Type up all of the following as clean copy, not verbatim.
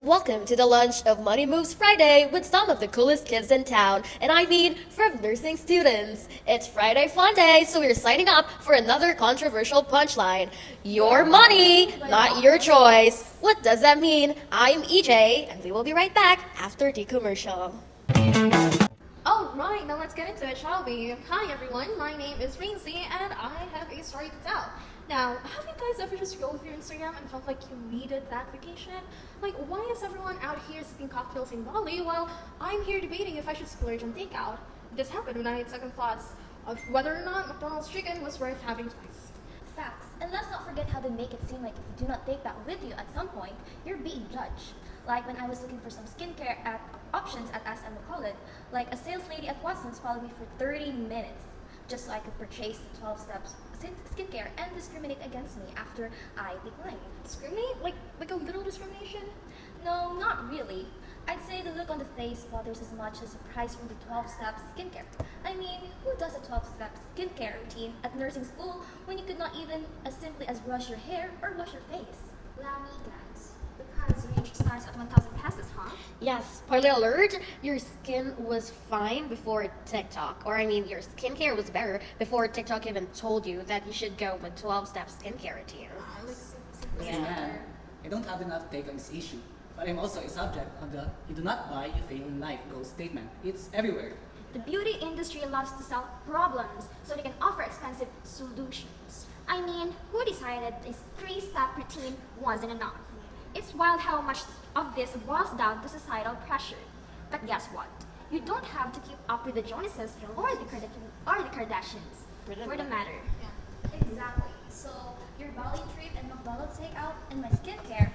Welcome to the Lunch of Money Moves Friday with some of the coolest kids in town, and I mean from nursing students. It's Friday Fun Day, so we're signing up for another controversial punchline. Your money, not your choice. What does that mean? I'm EJ, and we will be right back after the commercial. Alright, now let's get into it, shall we? Hi everyone, my name is Rcicall and I have a story to tell. Now, have you guys ever just scrolled through Instagram and felt like you needed that vacation? Like, why is everyone out here sipping cocktails in Bali while I'm here debating if I should splurge on takeout? This happened when I had second thoughts of whether or not McDonald's chicken was worth having twice. Facts. And let's not forget how they make it seem like if you do not take that with you at some point, you're being judged. Like when I was looking for some skincare options at SM College, like a sales lady at Watson's followed me for 30 minutes just so I could purchase the 12 steps skincare and discriminate against me after I declined. Discriminate? Like a little discrimination? No, not really. I'd say the look on the face bothers as much as the price for the 12 steps skincare. I mean, who does a 12 steps skincare routine at nursing school when you could not even as simply as brush your hair or wash your face? Allow me, guys. The price range starts at 1,000 pesos, huh? Yes, spoiler alert, your skin was fine before TikTok. Or I mean, your skincare was better before TikTok even told you that you should go with 12-step skincare routine. Man, I don't have enough take on this issue, but I'm also a subject of the "you do not buy, you fail in life" goal statement. It's everywhere. The beauty industry loves to sell problems so they can offer expensive solutions. I mean, who decided this 3-step routine wasn't enough? It's wild how much of this boils down to societal pressure. But guess what? You don't have to keep up with the Jonases or the Kardashians, for the matter. Exactly. So your Bali trip and McDonald's takeout and my skincare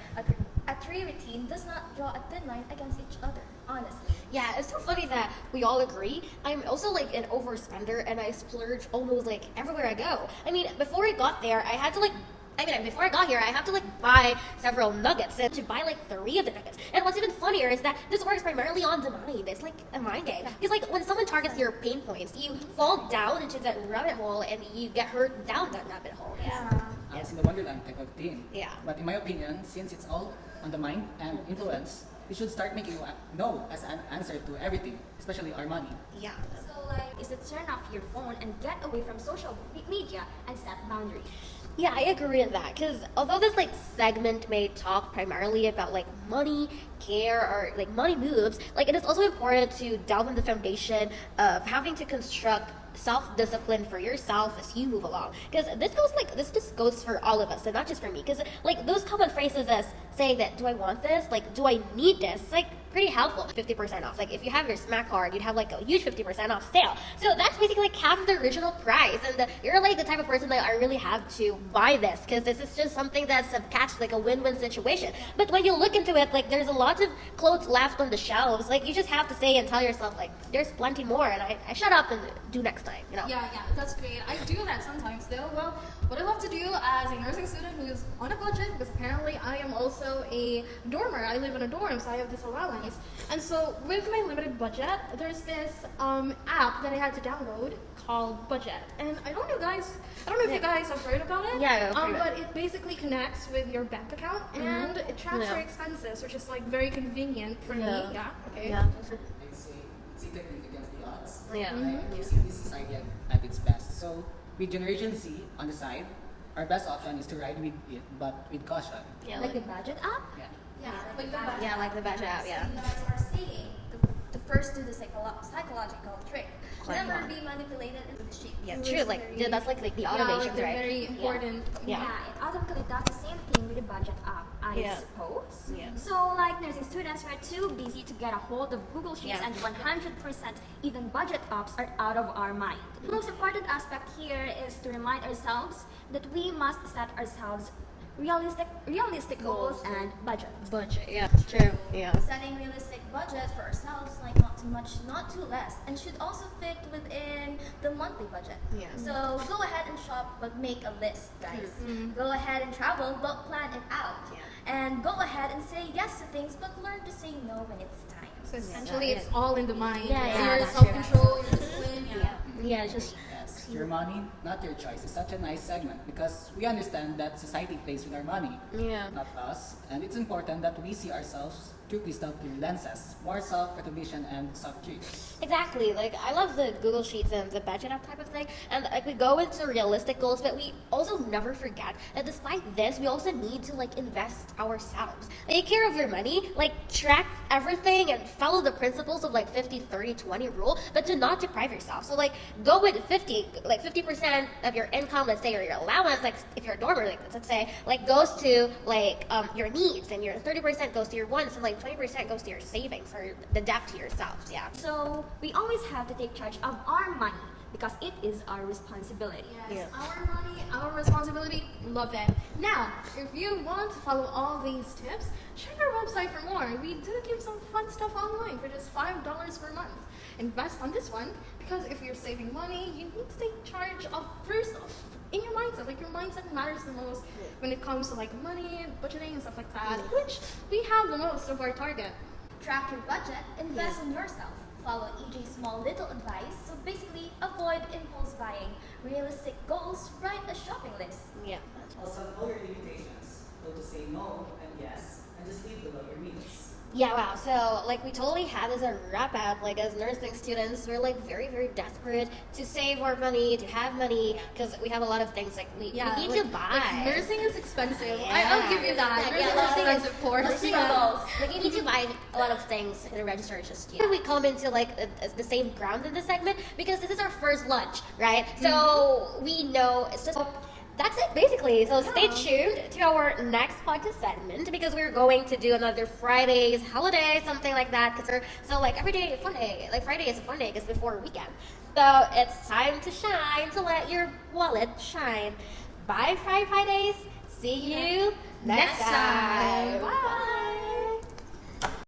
a 3 routine does not draw a thin line against each other, honestly. Yeah, it's so funny that we all agree. I'm also like an overspender and I splurge almost like everywhere I go. I mean, before I got there, before I got here, I have to like buy several nuggets and to buy like 3 of the nuggets. And what's even funnier is that this works primarily on the mind. It's like a mind game. Because like when someone targets your pain points, you fall down into that rabbit hole and you get hurt down that rabbit hole. Yeah. Alice in the Wonderland type of thing. Yeah. But in my opinion, since it's all on the mind and influence, we should start making no as an answer to everything, especially our money. Yeah. So, is to turn off your phone and get away from social media and set boundaries. Yeah, I agree with that. Because although this like segment may talk primarily about like money, care, or like money moves, like it is also important to delve in the foundation of having to construct self-discipline for yourself as you move along, because this just goes for all of us and not just for me, because like those common phrases as saying that do I want this, like do I need this, like pretty helpful. 50% off, like if you have your smack card you'd have like a huge 50% off sale, so that's basically like half the original price, and you're like the type of person that I really have to buy this because this is just something that's a catch, like a win-win situation. But when you look into it, like there's a lot of clothes left on the shelves, like you just have to say and tell yourself like there's plenty more, and I shut up and do next time, you know. Yeah, that's great. I do that sometimes though. Well, what I love to do as a nursing student who is on a budget, because apparently I am also a dormer. I live in a dorm, so I have this allowance. And so with my limited budget, there's this app that I had to download called Budget. And I don't know if you guys have heard about it. Yeah, but it basically connects with your bank account and it tracks your expenses, which is like very convenient for me. Yeah. Okay. Yeah. I'd say it's a technique against the odds. Yeah. Like, you see this society at its best. So with Generation Z on the side, our best option is to ride with it, but with caution. Yeah, Like the budget app? Yeah. Yeah, yeah, like the badge app, yeah. You guys are saying to first do the psychological trick. Never be manipulated into the sheep. Yeah, true. Like that's like the automations, they're right? very important. Yeah. It automatically does the same thing with the budget app, I suppose. Yeah. So, like nursing students, we're too busy to get a hold of Google Sheets, Yeah. and 100% even budget apps are out of our mind. The most important aspect here is to remind ourselves that we must set ourselves realistic goals and budget. Budget, yeah, true, yeah. Setting realistic budget for ourselves, like not too much, not too less, and should also fit within the monthly budget. Yeah. So go ahead and shop, but make a list, guys. Go ahead and travel, but plan it out. Yeah. And go ahead and say yes to things, but learn to say no when it's time. So essentially, it's all in the mind. Yeah, Your that's self-control, your discipline. Yeah, it's just your money, not your choice. It's such a nice segment because we understand that society plays with our money, Yeah. not us. And it's important that we see ourselves through crystal clear lenses, more self-recognition and self-truth. Exactly. Like I love the Google Sheets and the budget app type of thing, and like we go into realistic goals, but we also never forget that despite this, we also need to like invest ourselves. Take care of your money, like track everything and follow the principles of like 50-30-20 rule, but do not deprive yourself. So like go with 50% of your income, let's say, or your allowance, like if you're a dormer, like let's say, like goes to like your needs, and your 30% goes to your wants, and like 20% goes to your savings or the debt to yourselves. Yeah. So we always have to take charge of our money because it is our responsibility. Yes, Yeah. our money, our responsibility. Love it. Now, if you want to follow all these tips, check our website for more. We do give some fun stuff online for just $5 per month. Invest on this one because if you're saving money, you need to take charge of first in your mindset. Like your mindset matters the most when it comes to like money, budgeting, and stuff like that, which we have the most of our target. Track your budget, invest in yourself. Follow EJ's small little advice. So basically, avoid impulse buying. Realistic goals, write a shopping list. Yeah. Also, know your limitations. Know to say no and yes, and just leave below your means. Yeah, wow. So, like, we totally had as a wrap up, like, as nursing students, we're, like, very, very desperate to save our money, to have money, because we have a lot of things, like, we need like, to buy. Like nursing is expensive. Yeah. I'll give you that. Yeah, Nursing yeah, is expensive, of course. Let's see, like, you need to buy a lot of things in the register. Just we come into like the same ground in this segment because this is our first lunch, right? So we know it's just. That's it, basically. So stay tuned to our next podcast segment because we're going to do another Fridays holiday, something like that. So like every day, fun day. Like Friday is a fun day because before a weekend. So it's time to shine, to let your wallet shine. Bye, Fridays. See you next time. Bye.